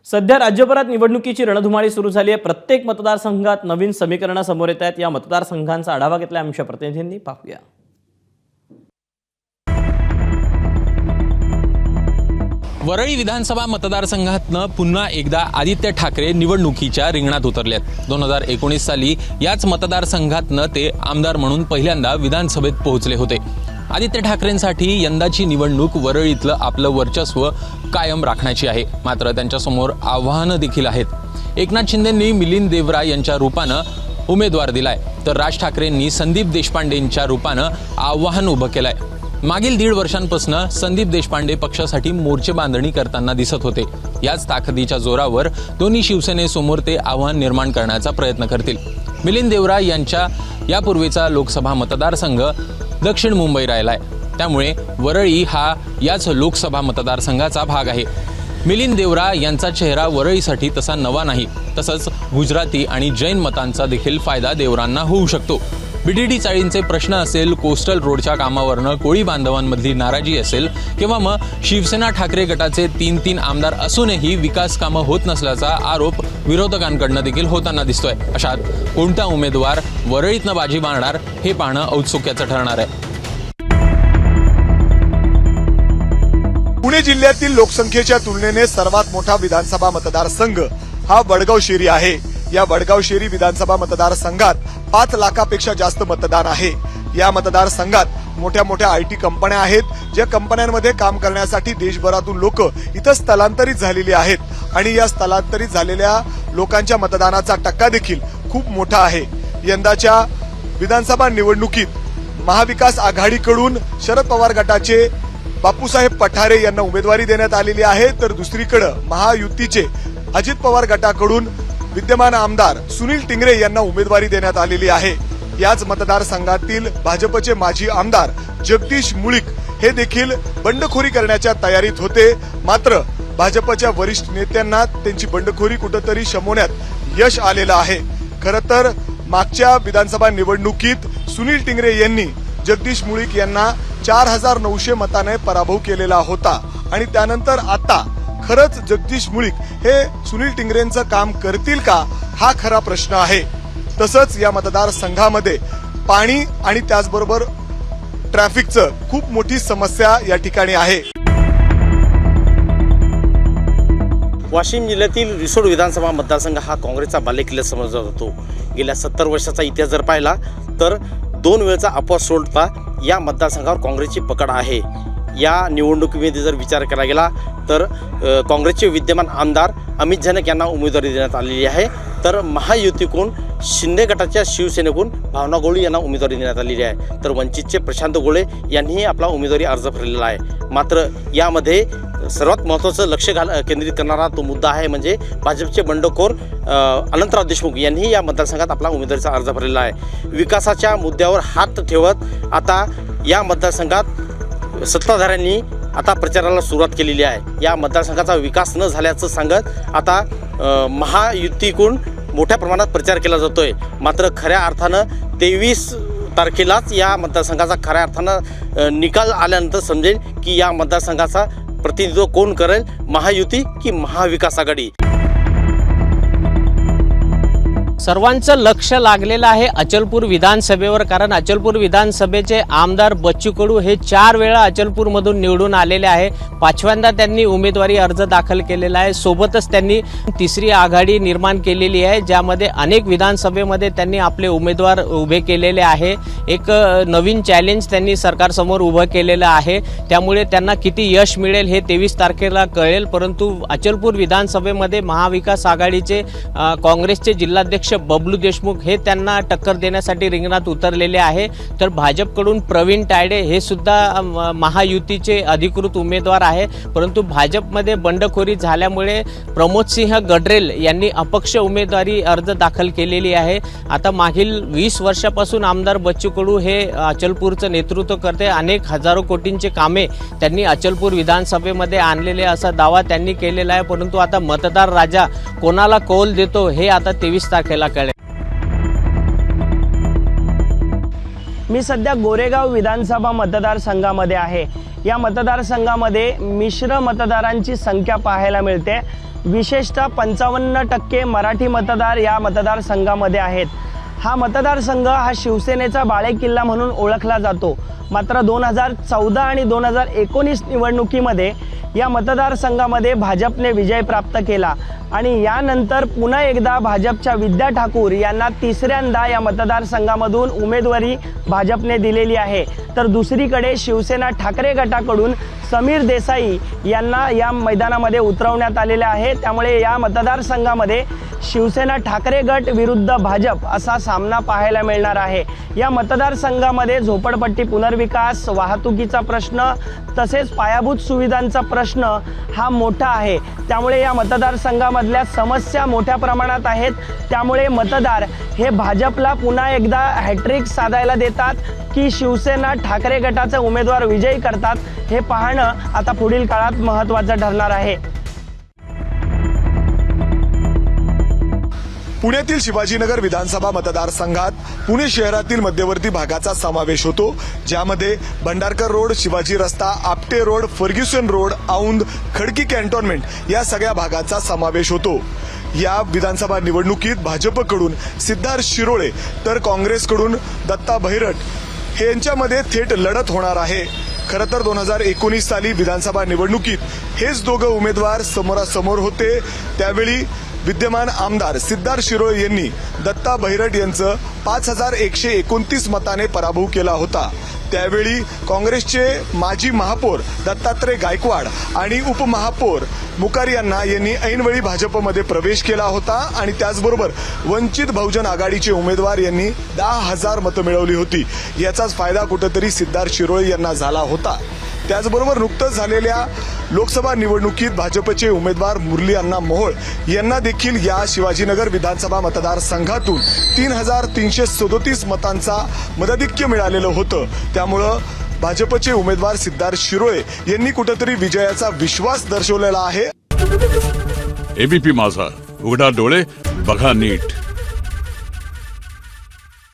सध्या राज्यभरात निवडणुकीची रणधुमाळी सुरू झाली आहे। प्रत्येक मतदारसंघात नवीन समीकरणं समोर येत आहेत। या मतदारसंघांचा आढावा घेतला आमच्या प्रतिनिधींनी, पाहूया। वरळी विधानसभा मतदारसंघातनं पुन्हा एकदा आदित्य ठाकरे निवडणुकीच्या रिंगणात उतरलेत। 2019 साली याच मतदारसंघातनं ते आमदार म्हणून पहिल्यांदा विधानसभेत पोहोचले होते। आदित्य ठाकरेंसाठी यंदाची निवडणूक वरळीतलं आपलं वर्चस्व कायम राखण्याची आहे। मात्र त्यांच्यासमोर आव्हानं देखील आहेत। एकनाथ शिंदेंनी मिलिंद देवरा यांच्या रूपानं उमेदवार दिलाय, तर राज ठाकरेंनी संदीप देशपांडेंच्या रूपानं आव्हान उभं केलंय। मागील 1.5 वर्षांपासून संदीप देशपांडे पक्षासाठी मोर्चे बांधणी करताना दिसत होते। याच ताकदीच्या जोरावर दोन्ही शिवसेनेसमोर ते आव्हान निर्माण करण्याचा प्रयत्न करतील। मिलिंद देवरा यांच्या यापूर्वीचा लोकसभा मतदारसंघ दक्षिण मुंबई राहिलाय, त्यामुळे वरळी हा याच लोकसभा मतदारसंघाचा भाग आहे। मिलिंद देवरा यांचा चेहरा वरळीसाठी तसा नवा नाही, तसंच गुजराती आणि जैन मतांचा देखील फायदा देवरांना होऊ शकतो। बीडीडी चाळींचे प्रश्न असेल, कोस्टल रोडच्या कामावरनं कोळी बांधवांमधली नाराजी असेल, किंवा मग शिवसेना ठाकरे गटाचे 3 आमदार असूनही विकास कामं होत नसल्याचा आरोप विरोधकांकडनं देखील होताना दिसतोय। अशात कोणता उमेदवार वरळीतनं बाजी मारणार हे पाहणं औत्सुक्याचं ठरणार आहे। पुणे जिल्ह्यातील लोकसंख्येच्या तुलनेने सर्वात मोठा विधानसभा मतदारसंघ हा वडगाव शेरी आहे। या वडगाव शेरी विधानसभा मतदारसंघात 5 लाखापेक्षा जास्त मतदान आहे। या मतदारसंघात मोठ्या मोठ्या आयटी कंपन्या आहेत, ज्या कंपन्यांमध्ये काम करण्यासाठी देशभरातून लोक इथं स्थलांतरित झालेली आहेत आणि या स्थलांतरित झालेल्या लोकांच्या मतदानाचा टक्का देखील खूप मोठा आहे। यंदाच्या विधानसभा निवडणुकीत महाविकास आघाडीकडून शरद पवार गटाचे बापूसाहेब पठारे यांना उमेदवारी देण्यात आलेली आहे, तर दुसरीकडे महायुतीचे अजित पवार गटाकडून विद्यमान आमदार सुनील टिंगरे यांना उमेदवारी देण्यात आलेली आहे। याच मतदारसंघातील भाजपचे माजी आमदार जगदीश मुळीक हे देखील बंडखोरी करण्याच्या तयारीत होते, मात्र भाजपच्या वरिष्ठ नेत्यांना त्यांची बंडखोरी कुठेतरी शमवण्यात यश आलेलं आहे। खरं तर मागच्या विधानसभा निवडणुकीत सुनील टिंगरे यांनी जगदीश मुळीक यांना 4900 मताने पराभव केलेला होता आणि त्यानंतर आता खरंच जगदीश मुळीक हे सुनील टिंगरेंचं काम करतील का, हा खरा प्रश्न आहे। तसंच या मतदारसंघामध्ये पाणी आणि त्याचबरोबर ट्रॅफिकचं खूप मोठी समस्या या ठिकाणी आहे। वाशिम जिल्ह्यातील रिसोड विधानसभा मतदारसंघ हा काँग्रेसचा बालेकिल्ला समजला जातो। गेल्या 70 वर्षाचा इतिहास जर पाहिला तर 2 वेळचा अपवाद सोडता या मतदारसंघावर काँग्रेसची पकड आहे। या निवडणुकीमध्ये जर विचार केला गेला तर काँग्रेसचे विद्यमान आमदार अमित जनक यांना उमेदवारी देण्यात आलेली आहे, तर महायुतीकडून शिंदे गटाच्या शिवसेनेकडून भावना गोळी यांना उमेदवारी देण्यात आलेली आहे, तर वंचितचे प्रशांत गोळे यांनीही आपला उमेदवारी अर्ज भरलेला आहे। मात्र यामध्ये सर्वात महत्त्वाचं लक्ष केंद्रित करणारा तो मुद्दा आहे म्हणजे भाजपचे बंडखोर अनंतराव देशमुख यांनीही या मतदारसंघात आपला उमेदवारीचा अर्ज भरलेला आहे। विकासाच्या मुद्द्यावर हात ठेवत आता या मतदारसंघात सत्ताधाऱ्यांनी आता प्रचाराला सुरुवात केलेली आहे। या मतदारसंघाचा विकास न झाल्याचं सांगत आता महायुतीकडून मोठ्या प्रमाणात प्रचार केला जातोय, मात्र खऱ्या अर्थानं 23 तारखेलाच या मतदारसंघाचा खऱ्या अर्थानं निकाल आल्यानंतर समजेल की या मतदारसंघाचा प्रतिनिधित्व कोण करेल, महायुती की महाविकास आघाडी। सर्वांचं लक्ष लागलेलं आहे अचलपूर विधानसभेवर, कारण अचलपूर विधानसभेचे आमदार बच्चू कडू हे 4 वेळा अचलपूरमधून निवडून आलेले आहे। 5व्यांदा त्यांनी उमेदवारी अर्ज दाखल केलेला आहे। सोबतच त्यांनी तिसरी आघाडी निर्माण केलेली आहे, ज्यामध्ये अनेक विधानसभेमध्ये त्यांनी आपले उमेदवार उभे केलेले आहे। एक नवीन चॅलेंज त्यांनी सरकारसमोर उभं केलेलं आहे, त्यामुळे त्यांना किती यश मिळेल हे 23 तारखेला कळेल। परंतु अचलपूर विधानसभेमध्ये महाविकास आघाडीचे काँग्रेसचे जिल्हाध्यक्ष बबलू देशमुख हे त्यांना टक्कर देण्यासाठी रिंगणात उतरलेले आहे, तर भाजपकडून प्रवीण तायडे हे सुद्धा महायुतीचे अधिकृत उमेदवार आहे। परंतु भाजपमध्ये बंडखोरी झाल्यामुळे प्रमोद सिंह गडरेल यांनी अपक्ष उमेदवारी अर्ज दाखल केलेली आहे। आता मागील 20 वर्षापासून आमदार बच्चू कडू हे अचलपूरचं नेतृत्व करते। अनेक हजारो कोटींचे कामे त्यांनी अचलपूर विधानसभेमध्ये आणलेले असा दावा त्यांनी केलेला आहे, परंतु आता मतदार राजा कोणाला कौल देतो हे आता 23 तारखेला कळेल। मी सध्या गोरेगाव विधानसभा मतदारसंघामध्ये आहे। या मतदारसंघामध्ये मिश्र मतदारांची संख्या पाहायला मिळते। विशेषतः 55% मराठी मतदार या मतदारसंघामध्ये आहेत. हा मतदारसंघ हा शिवसेनेचा बालेकिल्ला म्हणून ओळखला जातो. मात्र 2014 आणि 2019 निवडणुकीमध्ये या मतदारसंघामध्ये भाजपने विजय प्राप्त केला आणि यानंतर पुन्हा एकदा भाजपच्या विद्या ठाकूर यांना तिसऱ्यांदा या मतदारसंघामधून उमेदवारी भाजपने दिलेली आहे. तर दुसरीकडे शिवसेना ठाकरे गटाकडून समीर देसाई यांना या मैदानामध्ये उतरवण्यात आलेले आहे. त्यामुळे या मतदारसंघामध्ये शिवसेना ठाकरे गट विरुद्ध भाजप असा सामना पाहायला मिळणार आहे. या मतदारसंघामध्ये झोपडपट्टी पुनर्विकास, वाहतुकीचा प्रश्न तसेच पायाभूत सुविधांचा प्रश्न हा मोठा आहे. त्यामुळे या मतदारसंघामधल्या समस्या मोठ्या प्रमाणात आहेत. त्यामुळे मतदार हे भाजपला पुन्हा एकदा हॅट्रिक साधायला देतात की शिवसेना ठाकरे गटाचे उमेदवार विजयी करतात, हे पाहणं आता पुढील काळात महत्त्वाचं ठरणार आहे. पुण्यातील शिवाजीनगर विधानसभा मतदारसंघात पुणे शहरातील मध्यवर्ती भागाचा समावेश होतो, ज्यामध्ये भंडारकर रोड, शिवाजी रस्ता, Apte road, Fergusson road, Aundh, Khadki cantonment या सगळ्या भागाचा समावेश होतो. या विधानसभा निवडणुकीत भाजपकडून सिद्धार्थ शिरोळे तर काँग्रेसकडून दत्ता भैरट यांच्यामध्ये थेट लढत होणार आहे. खरं तर 2019 साली विधानसभा निवडणुकीत हेच दोघं उमेदवार समोरासमोर होते. त्यावेळी विद्यमान आमदार सिद्धार्थ शिरोळे यांनी दत्ता भैरट यांचं 5129 मताने पराभव केला होता. त्यावेळी काँग्रेसचे माजी महापौर दत्तात्रय गायकवाड आणि उपमहापौर मुकारी यांनी ऐनवेळी भाजपमध्ये प्रवेश केला होता आणि त्याचबरोबर वंचित बहुजन आघाडीचे उमेदवार यांनी 10,000 मतं मिळवली होती. याचाच फायदा कुठेतरी सिद्धार्थ शिरोळे यांना झाला होता. त्याचबरोबर नुकतंच झालेल्या लोकसभा निवडणुकीत भाजपचे उमेदवार मुरली अण्णा मोहोळ यांना देखील या शिवाजीनगर विधानसभा मतदारसंघातून 3,337 मतांचा मताधिक्य मिळालेलं होतं. त्यामुळं भाजपचे उमेदवार सिद्धार्थ शिरोळे यांनी कुठेतरी विजयाचा विश्वास दर्शवलेला आहे. एबीपी माझा, उघडा डोळे बघा नीट.